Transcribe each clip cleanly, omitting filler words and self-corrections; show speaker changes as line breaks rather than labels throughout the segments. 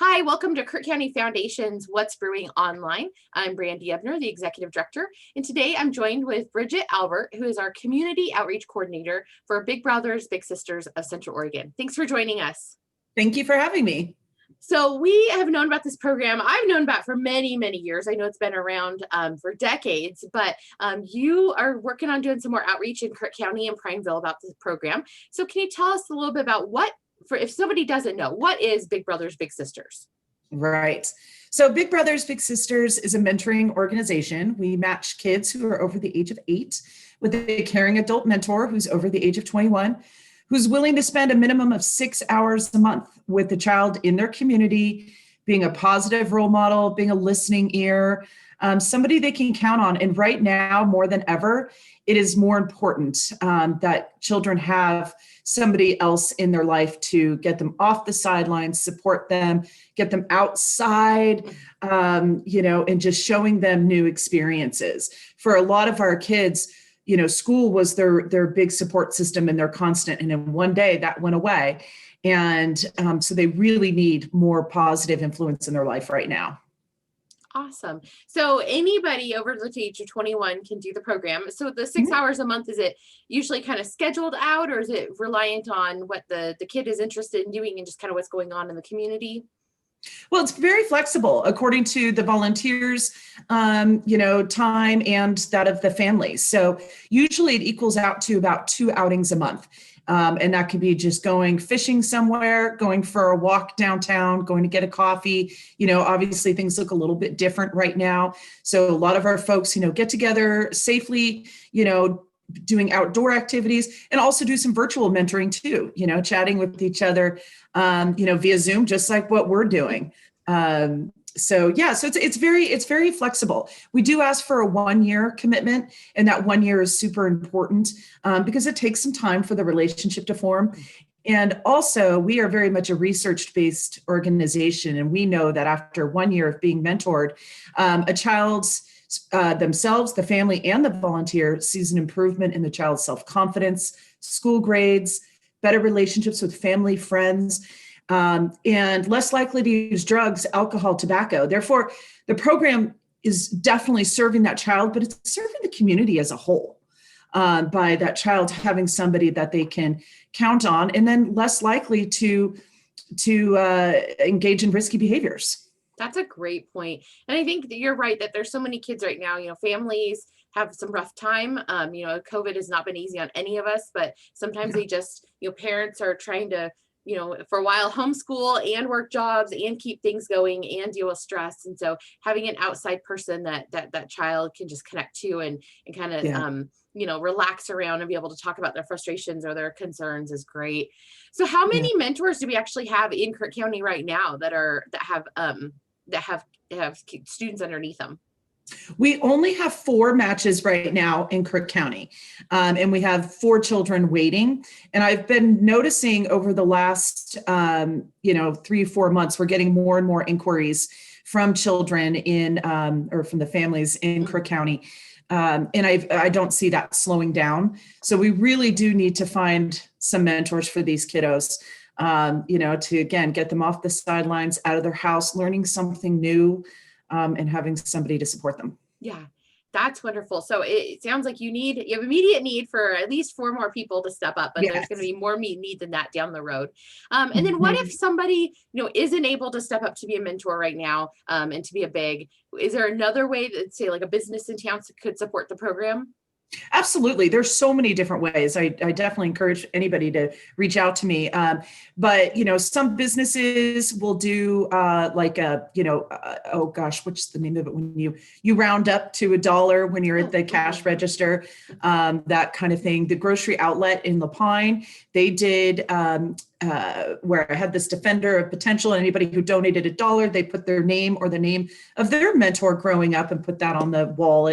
Hi, welcome to Crook County Foundation's What's Brewing Online. I'm Brandy Ebner, the Executive Director, and today I'm joined with Bridget Albert, who is our Community Outreach Coordinator for Big Brothers Big Sisters of Central Oregon. Thanks for joining us.
Thank you for having me.
So we have known about this program. I've known about it for many, many years. I know it's been around for decades, but you are working on doing some more outreach in Crook County and Prineville about this program. So can you tell us a little bit about if somebody doesn't know, what is Big Brothers Big Sisters?
Right. So Big Brothers Big Sisters is a mentoring organization. We match kids who are over the age of 8 with a caring adult mentor who's over the age of 21, who's willing to spend a minimum of 6 hours a month with the child in their community, being a positive role model, being a listening ear, somebody they can count on. And right now, more than ever, it is more important that children have somebody else in their life to get them off the sidelines, support them, get them outside, and just showing them new experiences. For a lot of our kids, school was their big support system and their constant. And then one day that went away. And so they really need more positive influence in their life right now.
Awesome. So anybody over the age of 21 can do the program. So the 6 hours a month, is it usually kind of scheduled out, or is it reliant on what the kid is interested in doing and just kind of what's going on in the community?
Well, it's very flexible according to the volunteers, time and that of the family. So usually it equals out to about 2 outings a month. And that could be just going fishing somewhere, going for a walk downtown, going to get a coffee. Obviously things look a little bit different right now. So a lot of our folks, get together safely, doing outdoor activities, and also do some virtual mentoring too, chatting with each other, via Zoom, just like what we're doing. So it's very flexible. We do ask for a 1-year commitment, and that 1 year is super important because it takes some time for the relationship to form. And also, we are very much a research-based organization, and we know that after 1 year of being mentored, a child's themselves, the family, and the volunteer sees an improvement in the child's self-confidence, school grades, better relationships with family, friends, and less likely to use drugs, alcohol, tobacco. Therefore, the program is definitely serving that child, but it's serving the community as a whole by that child having somebody that they can count on, and then less likely to engage in risky behaviors.
That's a great point. And I think that you're right that there's so many kids right now, families have some rough time. COVID has not been easy on any of us, but sometimes they just, parents are trying to, for a while homeschool and work jobs and keep things going and deal with stress. And so having an outside person that child can just connect to and kind of, relax around and be able to talk about their frustrations or their concerns is great. So how many mentors do we actually have in Crook County right now that have students underneath them?
We only have 4 matches right now in Crook County, and we have 4 children waiting. And I've been noticing over the last, 3-4 months, we're getting more and more inquiries from children or from the families in Crook County. And I don't see that slowing down. So we really do need to find some mentors for these kiddos, to, again, get them off the sidelines, out of their house, learning something new, and having somebody to support them.
Yeah, that's wonderful. So it sounds like you have immediate need for at least 4 more people to step up, but There's going to be more need than that down the road. And then what if somebody, isn't able to step up to be a mentor right now, and to be a big, is there another way that, say, like a business in town could support the program?
Absolutely. There's so many different ways. I definitely encourage anybody to reach out to me. But, some businesses will do what's the name of it? When you round up to $1 when you're at the cash register, that kind of thing. The grocery outlet in La Pine, they did where I had this defender of potential, and anybody who donated $1, they put their name or the name of their mentor growing up and put that on the wall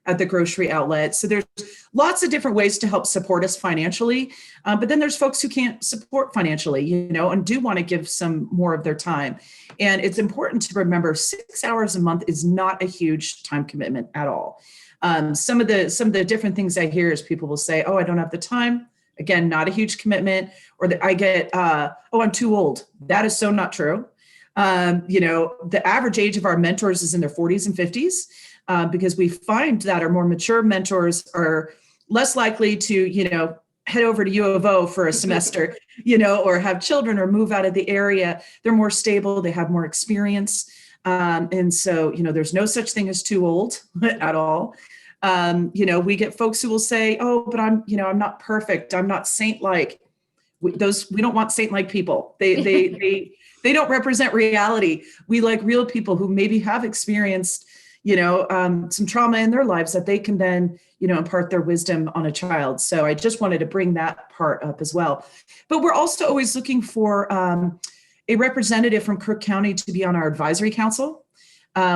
at the grocery outlet. So there's lots of different ways to help support us financially. But then there's folks who can't support financially, and do want to give some more of their time. And it's important to remember 6 hours a month is not a huge time commitment at all. Some of the different things I hear is people will say, oh, I don't have the time. Again, not a huge commitment. Or that I get, oh, I'm too old. That is so not true. The average age of our mentors is in their 40s and 50s, because we find that our more mature mentors are less likely to, head over to U of O for a semester, or have children or move out of the area. They're more stable. They have more experience. And so, there's no such thing as too old at all. We get folks who will say, oh, but I'm not perfect. I'm not saint-like. We don't want saint-like people. They don't represent reality. We like real people who maybe have experienced, some trauma in their lives that they can then, impart their wisdom on a child. So I just wanted to bring that part up as well. But we're also always looking for a representative from Crook County to be on our advisory council.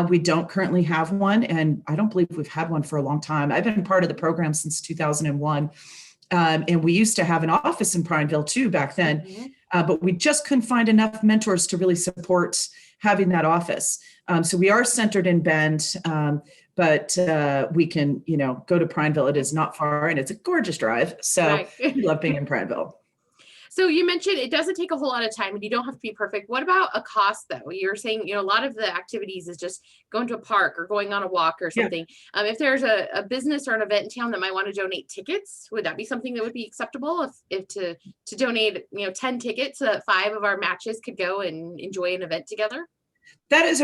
We don't currently have one, and I don't believe we've had one for a long time. I've been part of the program since 2001. And we used to have an office in Prineville too back then, but we just couldn't find enough mentors to really support having that office. So we are centered in Bend, but we can, go to Prineville. It is not far, and it's a gorgeous drive. So
Right.
we love being in Prineville.
So you mentioned it doesn't take a whole lot of time and you don't have to be perfect. What about a cost though? You're saying, a lot of the activities is just going to a park or going on a walk or something. Yeah. If there's a business or an event in town that might want to donate tickets, would that be something that would be acceptable if to donate, 10 tickets so that 5 of our matches could go and enjoy an event together?
That is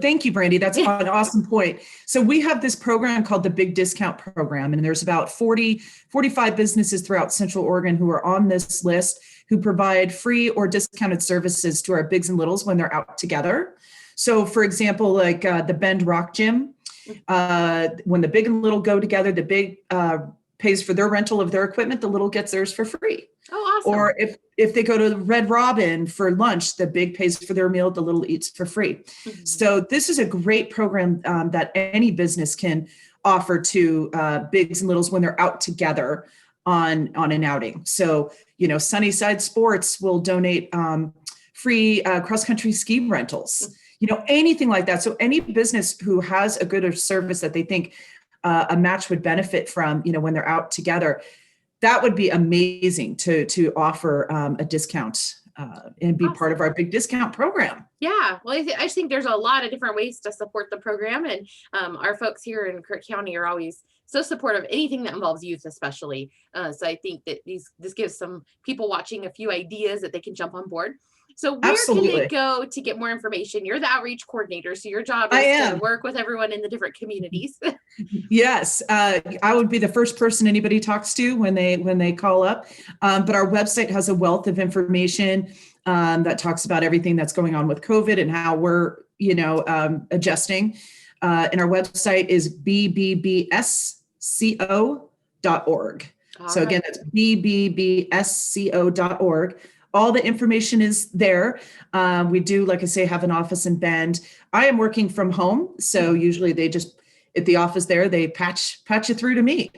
thank you, Brandy. That's an awesome point. So we have this program called the Big Discount Program, and there's about 45 businesses throughout Central Oregon who are on this list who provide free or discounted services to our bigs and littles when they're out together. So for example, like the Bend Rock Gym, when the big and little go together, the big pays for their rental of their equipment, the little gets theirs for free.
Oh, awesome.
Or if they go to Red Robin for lunch, the big pays for their meal, the little eats for free. Mm-hmm. So this is a great program that any business can offer to bigs and littles when they're out together on an outing. So, Sunnyside Sports will donate free cross-country ski rentals, anything like that. So any business who has a good or service that they think a match would benefit from, when they're out together, that would be amazing to offer a discount and be awesome. Part of our big discount program.
Yeah, well, I just think there's a lot of different ways to support the program, and our folks here in Crook County are always so supportive of anything that involves youth, especially. So I think that this gives some people watching a few ideas that they can jump on board. So where Absolutely. Can they go to get more information? You're the outreach coordinator, so your job is to work with everyone in the different communities.
Yes, I would be the first person anybody talks to when they call up. But our website has a wealth of information that talks about everything that's going on with COVID and how we're adjusting. And our website is bbbsco.org. So again, that's bbbsco.org. All the information is there. We do, like I say, have an office in Bend. I am working from home. So usually they just, at the office there, they patch you through to me.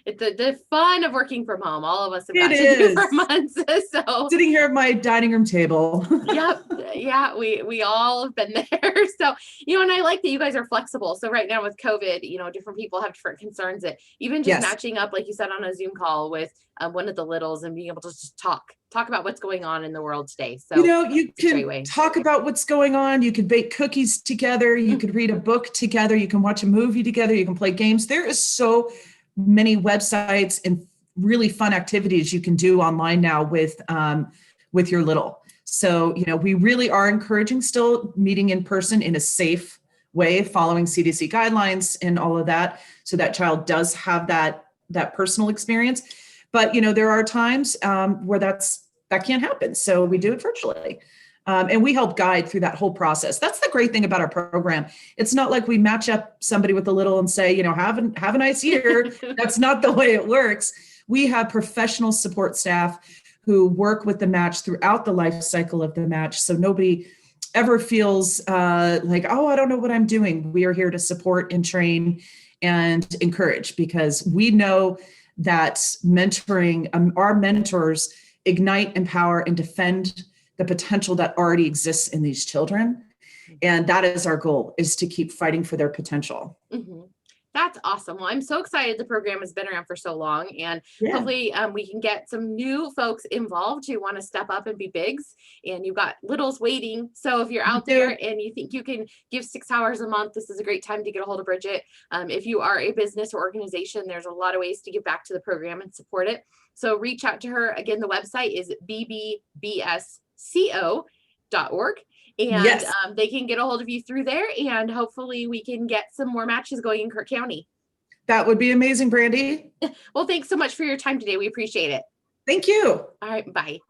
It's the fun of working from home. All of us have got to do for months. So
sitting here at my dining room table.
Yep. Yeah, we all have been there. So, and I like that you guys are flexible. So right now with COVID, different people have different concerns that even just matching up, like you said, on a Zoom call with one of the littles and being able to just talk about what's going on in the world today. So,
you can talk about what's going on. You could bake cookies together. You could read a book together. You can watch a movie together. You can play games. There is so many websites and really fun activities you can do online now with your little. So, we really are encouraging still meeting in person in a safe way, following CDC guidelines and all of that. So that child does have that personal experience. But, there are times where that can't happen. So we do it virtually. And we help guide through that whole process. That's the great thing about our program. It's not like we match up somebody with a little and say, have a nice year. That's not the way it works. We have professional support staff who work with the match throughout the life cycle of the match. So nobody ever feels like, oh, I don't know what I'm doing. We are here to support and train and encourage, because we know that mentoring, our mentors ignite, empower, and defend the potential that already exists in these children. And that is our goal, is to keep fighting for their potential.
Mm-hmm. That's awesome. Well, I'm so excited the program has been around for so long, and
Yeah.
hopefully we can get some new folks involved who want to step up and be bigs. And you've got littles waiting. So if you're
You
out there
do.
and you think you can give 6 hours a month, this is a great time to get a hold of Bridget. If you are a business or organization, there's a lot of ways to give back to the program and support it. So reach out to her. Again, the website is bbbsco.org. And
Yes,
they can get a hold of you through there, and hopefully we can get some more matches going in Crook County.
that would be amazing, Brandy.
Well, thanks so much for your time today. We appreciate it.
Thank you.
All right, bye.